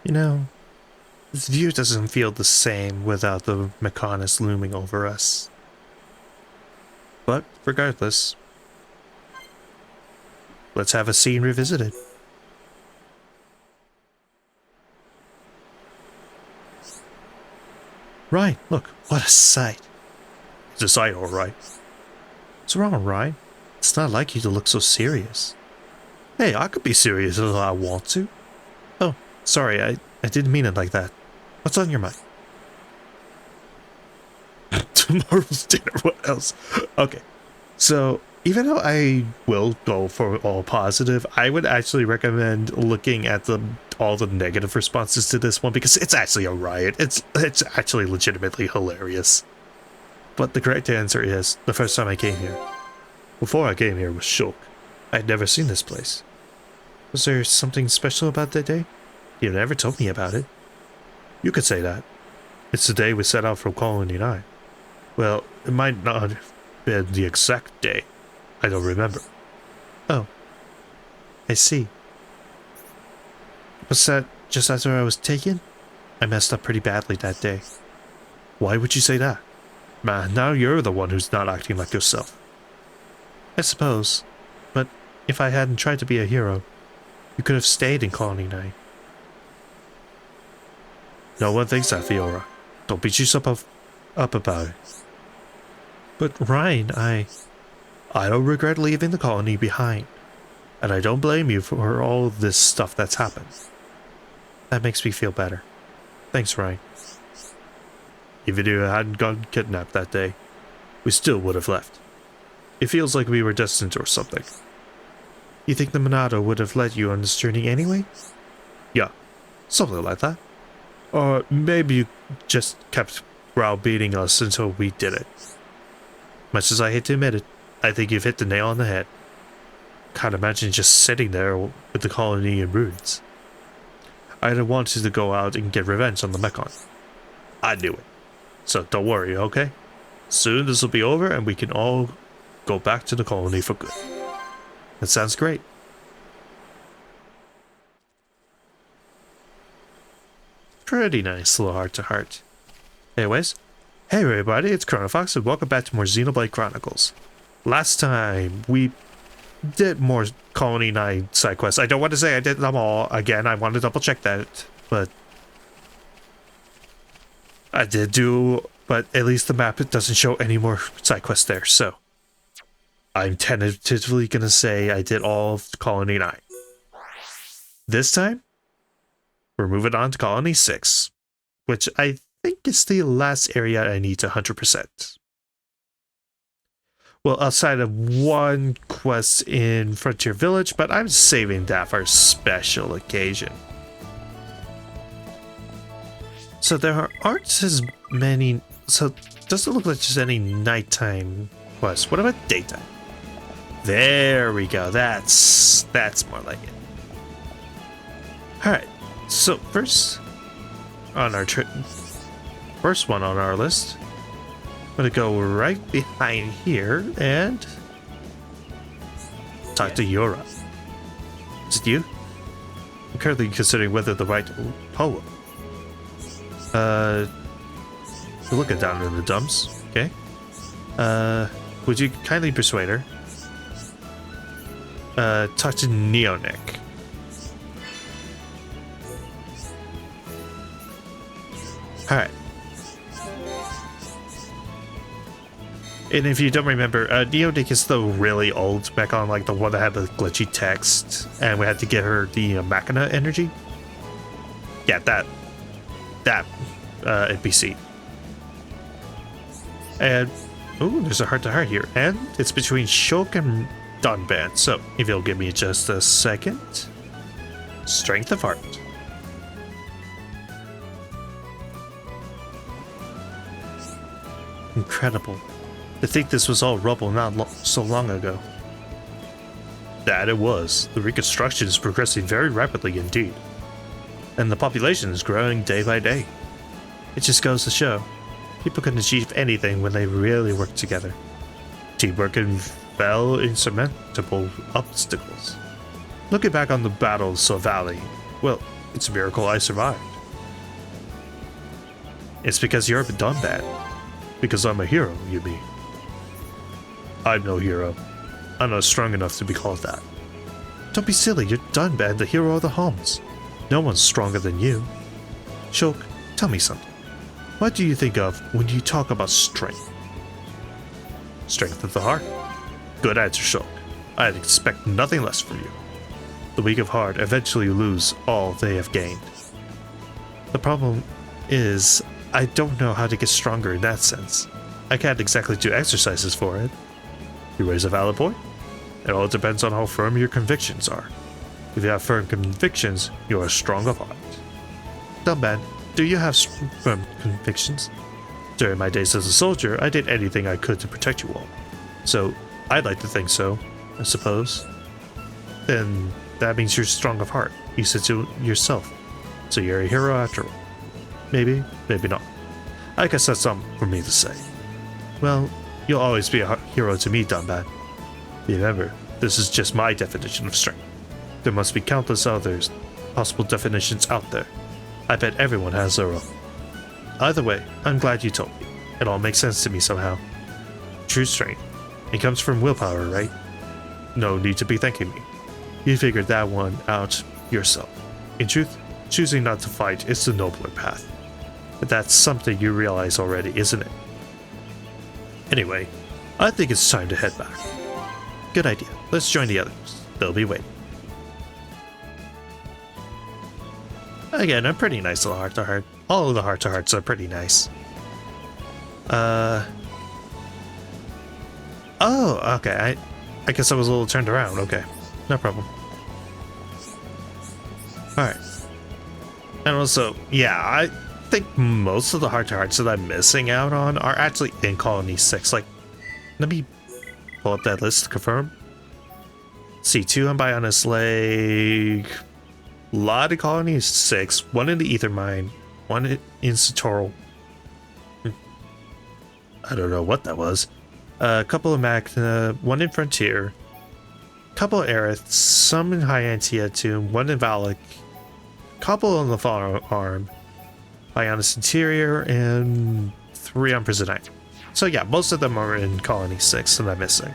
You know, this view doesn't feel the same without the Mechonis looming over us. But regardless, let's have a scene revisited. Right, look, what a sight. It's a sight, alright. What's wrong, Ryan? It's not like you to look so serious. Hey, I could be serious if I want to. Oh, sorry, I didn't mean it like that. What's on your mind? Tomorrow's dinner, what else? Okay, so even though I will go for all positive, I would actually recommend looking at all the negative responses to this one because it's actually a riot. It's actually legitimately hilarious. But the correct answer is the first time I came here. Before I came here was shook. I had never seen this place. Was there something special about that day? You never told me about it. You could say that. It's the day we set out from Colony 9. Well, it might not have been the exact day. I don't remember. Oh. I see. Was that just after I was taken? I messed up pretty badly that day. Why would you say that? Man, now you're the one who's not acting like yourself. I suppose. But if I hadn't tried to be a hero, you could have stayed in Colony 9. No one thinks that, Fiora. Don't beat yourself up about it. But Ryan, I don't regret leaving the colony behind. And I don't blame you for all this stuff that's happened. That makes me feel better. Thanks, Ryan. Even if you hadn't gotten kidnapped that day, we still would have left. It feels like we were destined or something. You think the Monado would have led you on this journey anyway? Yeah, something like that. Or maybe you just kept browbeating us until we did it. Much as I hate to admit it, I think you've hit the nail on the head. Can't imagine just sitting there with the colony in ruins. I had wanted to go out and get revenge on the Mechon. I knew it. So don't worry, okay? Soon this will be over and we can all go back to the colony for good. That sounds great. Pretty nice little heart-to-heart. Anyways, hey everybody, it's Chronicles and welcome back to more Xenoblade Chronicles. Last time, we did more Colony 9 side quests. I don't want to say I did them all. Again, I want to double check that, but I did do, but at least the map, it doesn't show any more side quests there, so I'm tentatively going to say I did all of Colony 9. This time, we're moving on to Colony 6, which I think is the last area I need to 100%. Well, outside of one quest in Frontier Village, but I'm saving that for a special occasion. So there aren't as many, so it doesn't look like there's any nighttime quests. What about daytime? There we go, that's more like it. Alright, so first on our first one on our list, I'm gonna go right behind here and talk to Yura. Is it you? I'm currently considering whether the right poem. You're looking down in the dumps, okay? Would you kindly persuade her? Talk to Neonic. Alright. And if you don't remember, Neonic is the really old Mechon, like the one that had the glitchy text, and we had to get her the Machina energy. Yeah, that NPC. And ooh, there's a heart-to-heart here, and it's between Shulk and Dunban. So if you'll give me just a second, Strength of Heart. Incredible. To think this was all rubble not so long ago. That it was. The Reconstruction is progressing very rapidly indeed. And the population is growing day by day. It just goes to show, people can achieve anything when they really work together. Teamwork can fell insurmountable obstacles. Looking back on the Battle of Soul Valley, well, It's a miracle I survived. It's because you're done bad. Because I'm a hero, you mean? I'm no hero. I'm not strong enough to be called that. Don't be silly, you're Dunban, the hero of the homes. No one's stronger than you. Shulk, tell me something. What do you think of when you talk about strength? Strength of the heart. Good answer, Shulk. I'd expect nothing less from you. The weak of heart eventually lose all they have gained. The problem is, I don't know how to get stronger in that sense. I can't exactly do exercises for it. You raise a valid point. It all depends on how firm your convictions are. If you have firm convictions, you are strong of heart. Dunban, do you have firm convictions? During my days as a soldier, I did anything I could to protect you all. So, I'd like to think so, I suppose. Then, that means you're strong of heart. You said so yourself. So you're a hero after all. Maybe, maybe not. I guess that's something for me to say. Well, you'll always be a hero to me, Dunban. Remember, this is just my definition of strength. There must be countless others, possible definitions out there. I bet everyone has their own. Either way, I'm glad you told me. It all makes sense to me somehow. True strength. It comes from willpower, right? No need to be thanking me. You figured that one out yourself. In truth, choosing not to fight is the nobler path. But that's something you realize already, isn't it? Anyway, I think it's time to head back. Good idea. Let's join the others. They'll be waiting. Again, a pretty nice little heart-to-heart. All of the heart-to-hearts are pretty nice. Oh, okay. I guess I was a little turned around. Okay. No problem. Alright. And also, yeah, I think most of the heart-to-hearts that I'm missing out on are actually in Colony 6. Like, let me pull up that list to confirm. C2 on Bionis Lake. A lot of Colony 6. One in the Ether Mine. One in Satoral. I don't know what that was. A couple of Magna. One in Frontier. Couple of Aerith. Some in Hyantia Tomb. One in Valak. Couple on the Farm. Bionis Interior. And 3 on Prison Island. So yeah, most of them are in Colony 6 that I'm missing.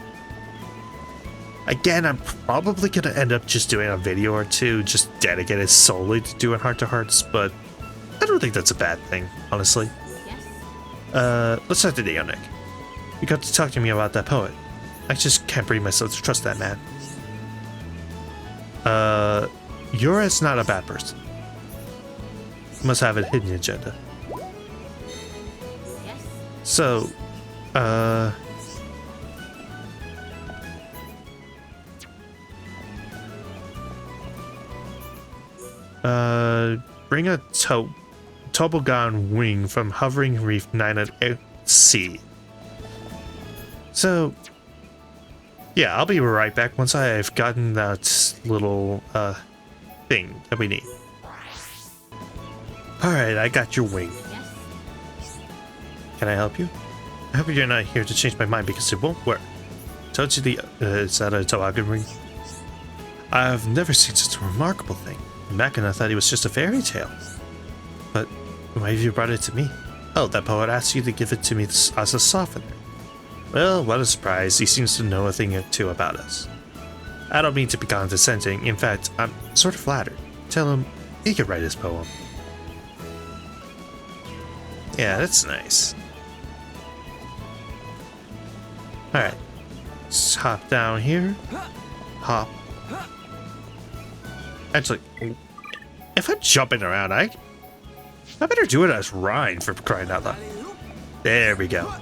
Again, I'm probably going to end up just doing a video or two just dedicated solely to doing heart-to-hearts, but I don't think that's a bad thing, honestly. Yes. Let's start the video, Nick. You got to talk to me about that poet. I just can't bring myself to trust that man. Yura's not a bad person. Must have a hidden agenda. Yes. So, bring a toboggan wing from Hovering Reef 9 at sea. So, yeah, I'll be right back once I've gotten that little, thing that we need. Alright, I got your wing. Can I help you? I hope you're not here to change my mind because it won't work. Told you is that a toboggan ring? I've never seen such a remarkable thing. Back and I thought it was just a fairy tale. But why have you brought it to me? Oh, that poet asked you to give it to me as a softener. Well, what a surprise. He seems to know a thing or two about us. I don't mean to be condescending. In fact, I'm sort of flattered. Tell him he can write his poem. Yeah, that's nice. Alright. Let's hop down here. Hop. Actually, if I'm jumping around, I better do it as Ryan, for crying out loud. There we go.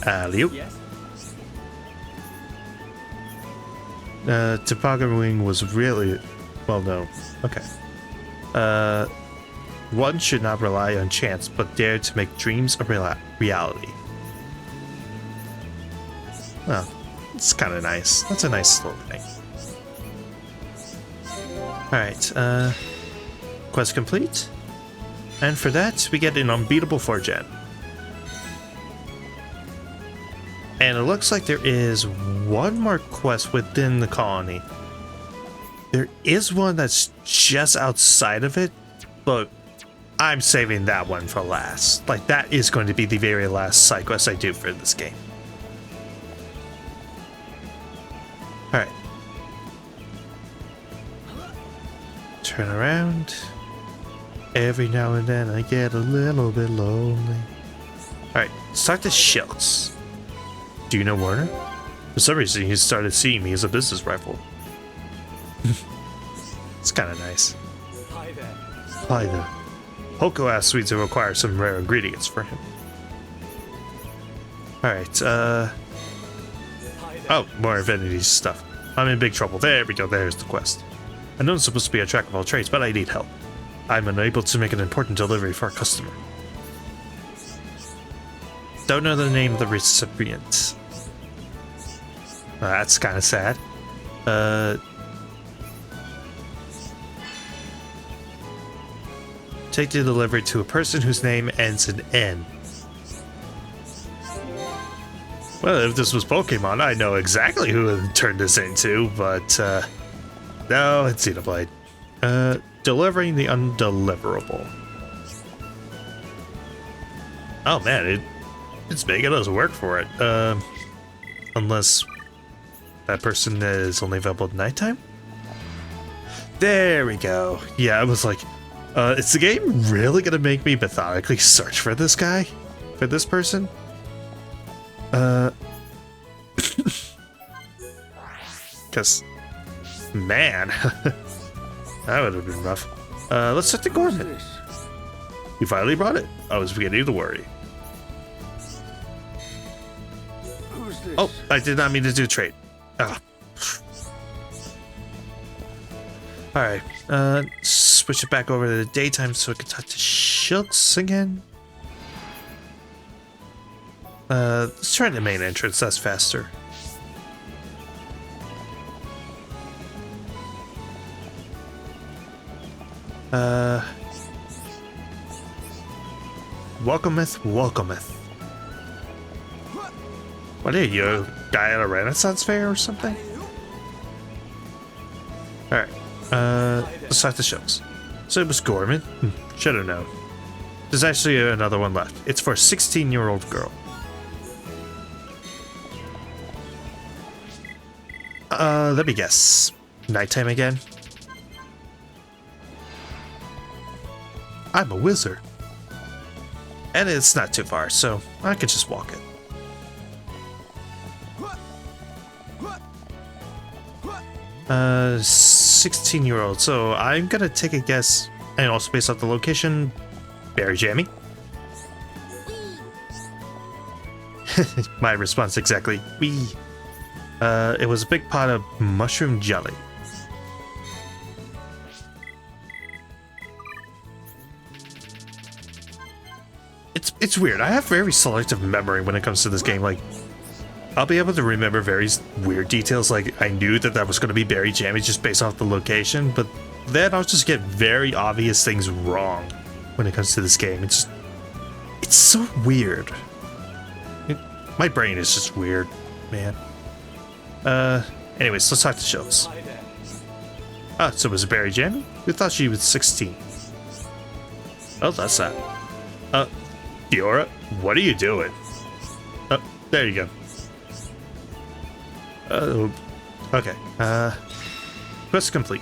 Alley-oop. Toboggan Wing was really well known. Okay. One should not rely on chance, but dare to make dreams a reality. Well, it's kind of nice. That's a nice little thing. Alright, quest complete. And for that, we get an unbeatable 4-gen. And it looks like there is one more quest within the colony. There is one that's just outside of it, but I'm saving that one for last. Like, that is going to be the very last side quest I do for this game. Alright. Turn around. Every now and then I get a little bit lonely. Alright, let's talk to Shilks. Do you know Werner? For some reason, he started seeing me as a business rival. It's kind of nice. Hi there. Hi there. Hoko asked me to acquire some rare ingredients for him. Alright, oh, more Infinity stuff. I'm in big trouble. There we go, there's the quest. I know it's supposed to be a track of all trades, but I need help. I'm unable to make an important delivery for a customer. Don't know the name of the recipient. That's kind of sad. Take the delivery to a person whose name ends in N. Well, if this was Pokemon, I know exactly who to turn this into, but no, it's Xenoblade. Delivering the undeliverable. Oh man, it's making us work for it. Unless that person is only available at nighttime? There we go. Yeah, I was like, is the game really gonna make me methodically search for this guy? For this person? Cause, man, that would have been rough. Let's set the Gorman. You finally brought it. I was beginning to worry. Who's this? Oh, I did not mean to do trade. Ah. Alright, switch it back over to the daytime so I can talk to Shilks again. Let's try the main entrance, that's faster. Welcometh. What are you, a guy at a Renaissance fair or something? Alright, let's talk to Shilks. So it was Gorman? Should have known. There's actually another one left. It's for a 16-year-old girl. Let me guess. Nighttime again? I'm a wizard. And it's not too far, so I could just walk it. 16-year-old, so I'm gonna take a guess, and also based off the location, Berry Jammy. My response exactly, wee. It was a big pot of mushroom jelly. It's weird. I have very selective memory when it comes to this game. Like, I'll be able to remember very weird details. Like, I knew that was going to be Berry Jammy just based off the location, but then I'll just get very obvious things wrong when it comes to this game. It's so weird. My brain is just weird, man. Anyways, let's talk to Shilks. Ah, so it was Berry Jammy? We thought she was 16. Oh, that's that. Fiora, what are you doing? Oh, there you go. Okay. Quest complete.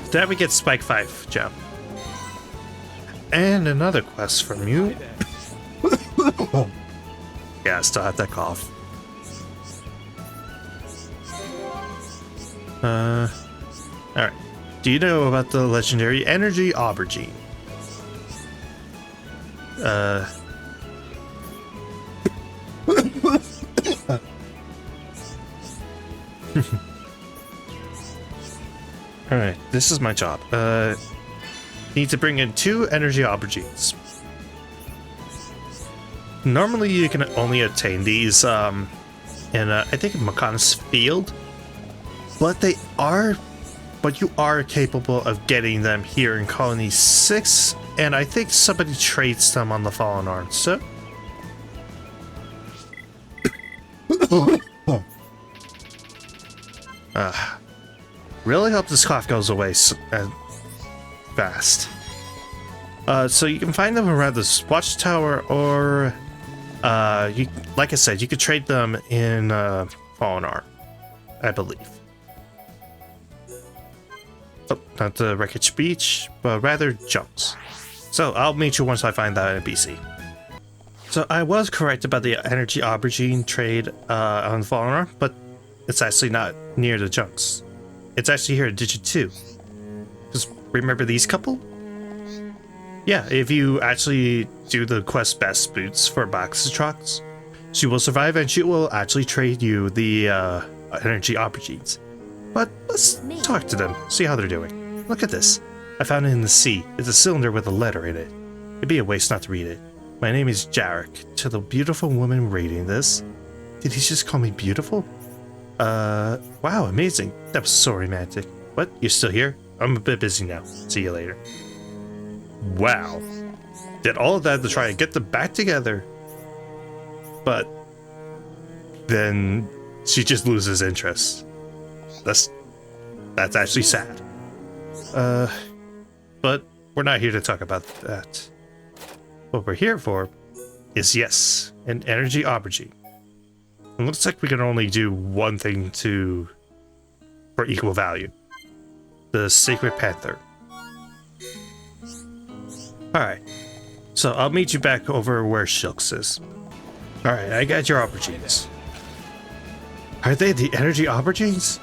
Then we get Spike 5 jump. And another quest from you. Yeah, I still have that cough. Alright. Do you know about the legendary energy aubergine? Alright, this is my job. Need to bring in 2 energy aubergines. Normally you can only obtain these in I think Makana's field, but you are capable of getting them here in Colony 6, and I think somebody trades them on the Fallen Arms, so Really hope this cough goes away fast. So you can find them around this watchtower, or like I said, you could trade them in Fallen Art, I believe. Oh, not the Wreckage Beach, but rather Junks. So I'll meet you once I find that NPC. So I was correct about the energy aubergine trade on Fallen Art, but it's actually not near the Junks. It's actually here at Digit 2. Just remember these couple? Yeah, if you actually do the quest Best Boots for box trucks, she will survive and she will actually trade you the energy aubergines. But let's talk to them, see how they're doing. Look at this. I found it in the sea. It's a cylinder with a letter in it. It'd be a waste not to read it. My name is Jarek. To the beautiful woman reading this. Did he just call me beautiful? Wow, amazing. That was so romantic. What? You're still here? I'm a bit busy now. See you later. Wow. Did all of that to try and get them back together. But then she just loses interest. That's actually sad. But we're not here to talk about that. What we're here for is, yes, an energy aubergine. It looks like we can only do one thing for equal value. The Sacred Panther. Alright, so I'll meet you back over where Shilks is. Alright, I got your aubergines. Are they the energy aubergines?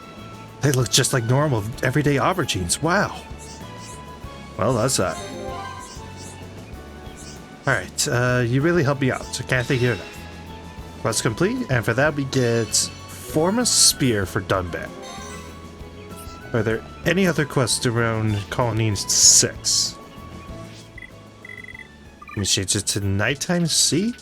They look just like normal, everyday aubergines. Wow. Well, that's that. Alright, you really helped me out, so can't thank you enough. Quest complete, and for that we get Form a Spear for Dunban. Are there any other quests around Colony 6? Let me change it to Nighttime Sea.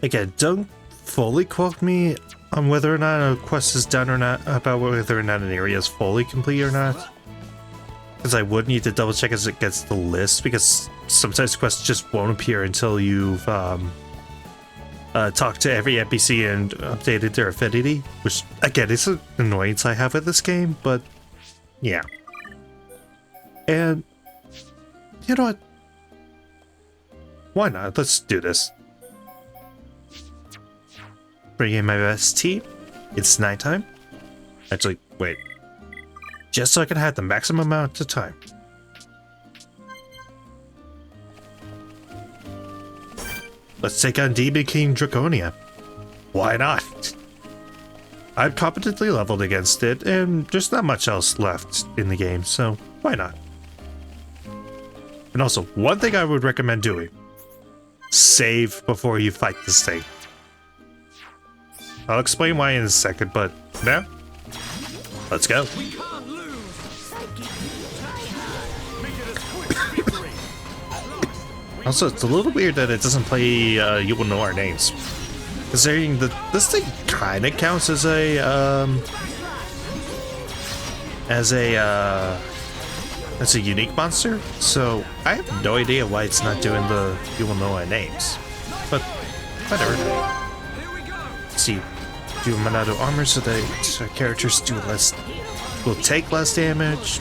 Again, don't fully quote me on whether or not a quest is done or not, about whether or not an area is fully complete or not. Because I would need to double check as it gets the list, because sometimes quests just won't appear until you've talked to every NPC and updated their affinity, which again is an annoyance I have with this game, but yeah. And you know what? Why not? Let's do this. Bring in my best tea. It's nighttime. Actually, wait. Just so I can have the maximum amount of time. Let's take on Demon King Draconia. Why not? I'm competently leveled against it, and there's not much else left in the game, so why not? And also, one thing I would recommend doing. Save before you fight this thing. I'll explain why in a second, but now, let's go. Also, it's a little weird that it doesn't play You Will Know Our Names. Considering that this thing kind of counts as a unique monster, so I have no idea why it's not doing the You Will Know Our Names. But whatever. Let's see, do Monado armor so that our characters will take less damage.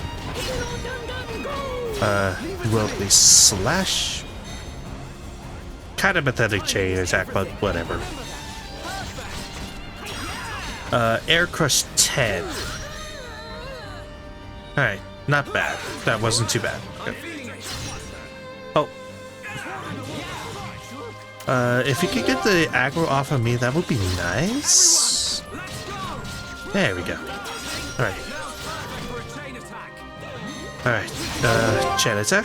Worldly slash. Kind of pathetic chain attack, but whatever. Air Crush 10. Alright, not bad. That wasn't too bad. Okay. Oh. If you could get the aggro off of me, that would be nice. There we go. Alright. Alright, chain attack.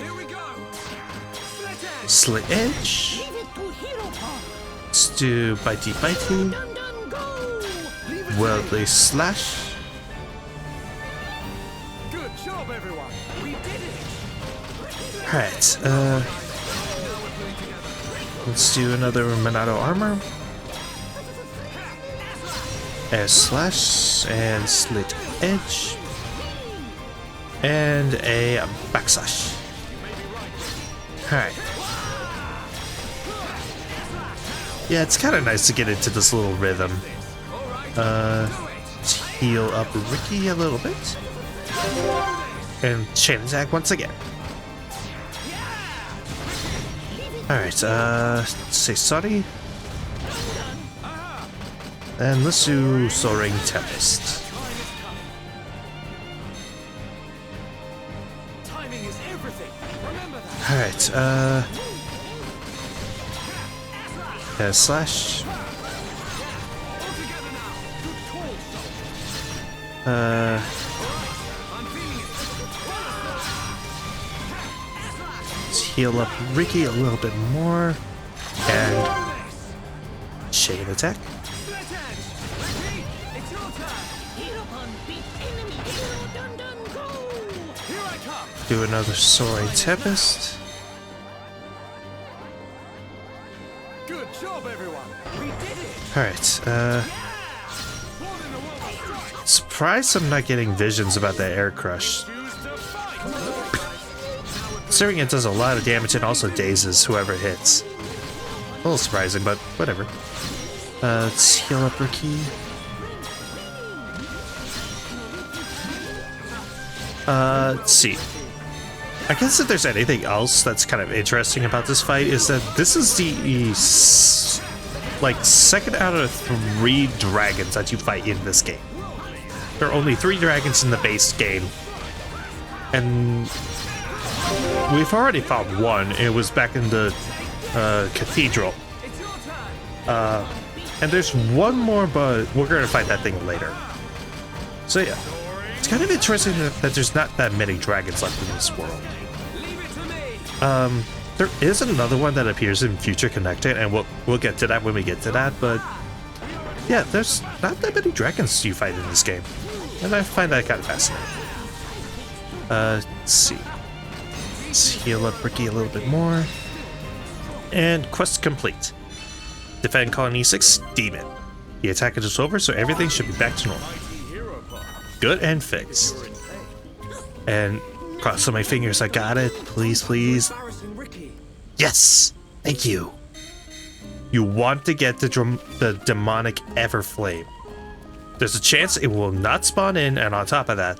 Slit Edge. Let's do Bitey Bitey. Worldly Slash. Good job, everyone. We did it. Alright, let's do another Monado armor. Air Slash and Slit Edge. And a Backslash. Alright. Yeah, it's kind of nice to get into this little rhythm. Let's heal up Ricky a little bit. And chain attack once again. Alright, say sorry. And let's do Soaring Tempest. Timing is everything. Remember that. Alright, yeah, slash. Let's heal up Ricky a little bit more. And chain attack. Do another Soaring Tempest. Good job, everyone. We did it. Alright, surprised I'm not getting visions about that air crush. Choose to fight. Considering it does a lot of damage and also dazes whoever hits. A little surprising, but whatever. Let's heal up Ricky. Let's see. I guess if there's anything else that's kind of interesting about this fight is that this is the second out of 3 dragons that you fight in this game. There are only 3 dragons in the base game, and we've already fought one. It was back in the cathedral. And there's one more, but we're gonna fight that thing later. So yeah, it's kind of interesting that there's not that many dragons left in this world. There is another one that appears in Future Connected, and we'll get to that when we get to that, but yeah, there's not that many dragons you fight in this game, and I find that kind of fascinating. Let's see. Let's heal up Ricky a little bit more. And quest complete. Defend Colony 6, Demon. The attack is over, so everything should be back to normal. Good and fixed. And crossing my fingers, I got it. Please, please. Yes! Thank you. You want to get the demonic Everflame. There's a chance it will not spawn in, and on top of that,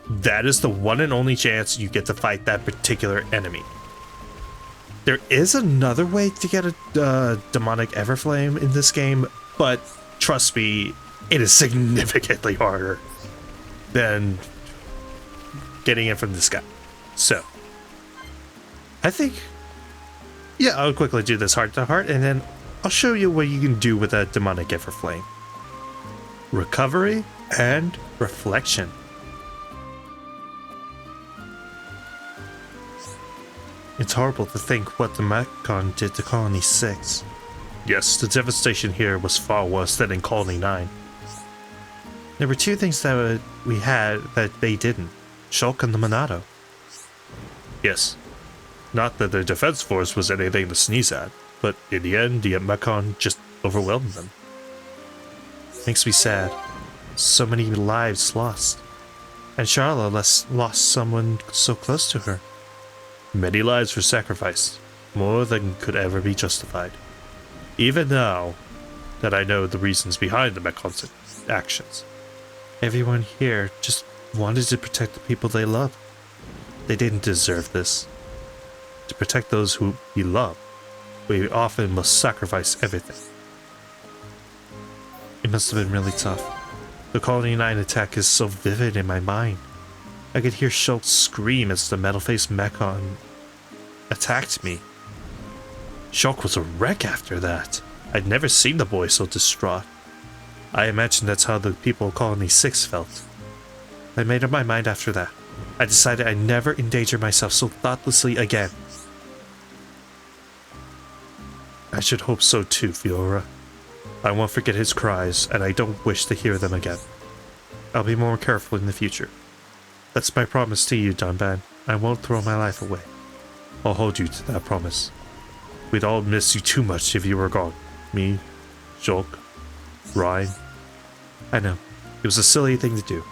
that is the one and only chance you get to fight that particular enemy. There is another way to get a demonic Everflame in this game, but trust me, it is significantly harder than getting it from this guy. So, I think, yeah, I'll quickly do this heart to heart, and then I'll show you what you can do with a demonic Everflame. Recovery and reflection. It's horrible to think what the Macon did to Colony 6. Yes, the devastation here was far worse than in Colony 9. There were 2 things that we had that they didn't. Shulk and the Monado. Yes. Not that their defense force was anything to sneeze at, but in the end, the Macon just overwhelmed them. Makes me sad. So many lives lost. And Charlotte lost someone so close to her. Many lives were sacrificed, more than could ever be justified. Even now that I know the reasons behind the Mekon's actions. Everyone here just wanted to protect the people they love. They didn't deserve this. To protect those who we love, we often must sacrifice everything. It must have been really tough. The Colony 9 attack is so vivid in my mind. I could hear Shulk scream as the metal-faced Mechon attacked me. Shulk was a wreck after that. I'd never seen the boy so distraught. I imagine that's how the people of Colony 6 felt. I made up my mind after that. I decided I'd never endanger myself so thoughtlessly again. I should hope so too, Fiora. I won't forget his cries, and I don't wish to hear them again. I'll be more careful in the future. That's my promise to you, Dunban. I won't throw my life away. I'll hold you to that promise. We'd all miss you too much if you were gone. Me, Shulk, Ryan. I know, it was a silly thing to do.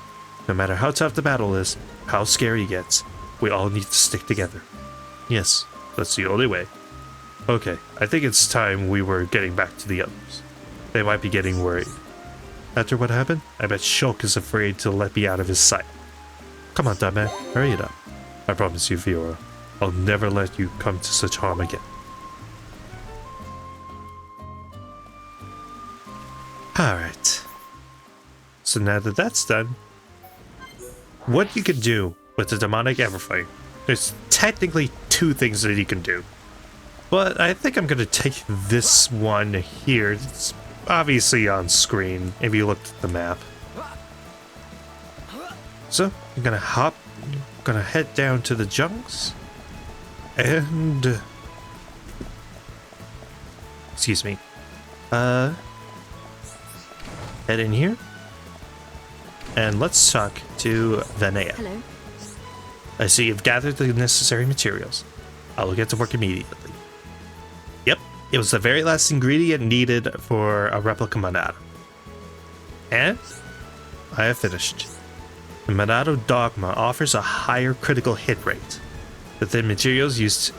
No matter how tough the battle is, how scary it gets, we all need to stick together. Yes, that's the only way. Okay, I think it's time we were getting back to the others. They might be getting worried. After what happened, I bet Shulk is afraid to let me out of his sight. Come on, dumb man, hurry it up. I promise you, Fiora, I'll never let you come to such harm again. Alright. So now that that's done, what you can do with the demonic everflame, there's technically two things that you can do. But I think I'm going to take this one here. It's obviously on screen if you looked at the map. So I'm going to head down to the junks. And... excuse me. Head in here. And let's talk to Vanea. Hello. I see you've gathered the necessary materials. I will get to work immediately. Yep, it was the very last ingredient needed for a replica Monado. And I have finished. The Monado Dogma offers a higher critical hit rate. The thin materials used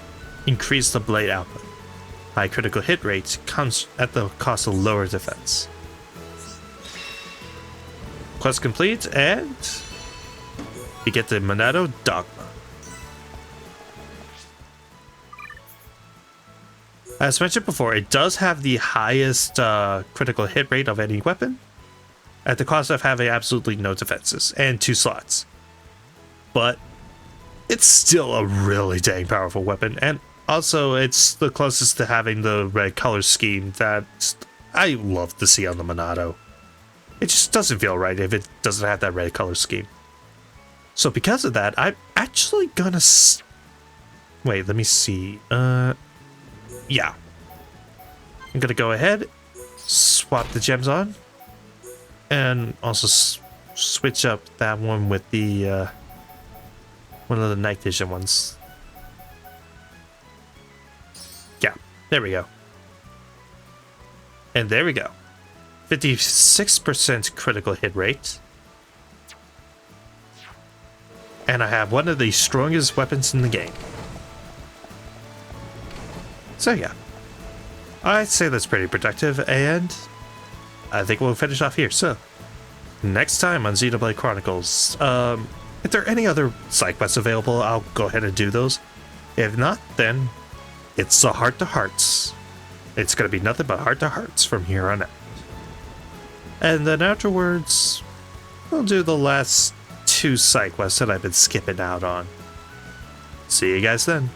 increase the blade output. High critical hit rate comes at the cost of lower defense. Quest complete, and you get the Monado Dogma. As mentioned before, it does have the highest critical hit rate of any weapon, at the cost of having absolutely no defenses and 2 slots. But it's still a really dang powerful weapon, and also it's the closest to having the red color scheme that I love to see on the Monado. It just doesn't feel right if it doesn't have that red color scheme. So because of that, I'm actually gonna... wait, let me see. Yeah. I'm gonna go ahead, swap the gems on, and also switch up that one with the, one of the night vision ones. Yeah, there we go. And there we go. 56% critical hit rate. And I have one of the strongest weapons in the game. So yeah, I'd say that's pretty productive, and I think we'll finish off here. So, next time on Xenoblade Chronicles, if there are any other side quests available, I'll go ahead and do those. If not, then it's a heart-to-hearts. It's going to be nothing but heart-to-hearts from here on out. And then afterwards, we'll do the last 2 side quests that I've been skipping out on. See you guys then.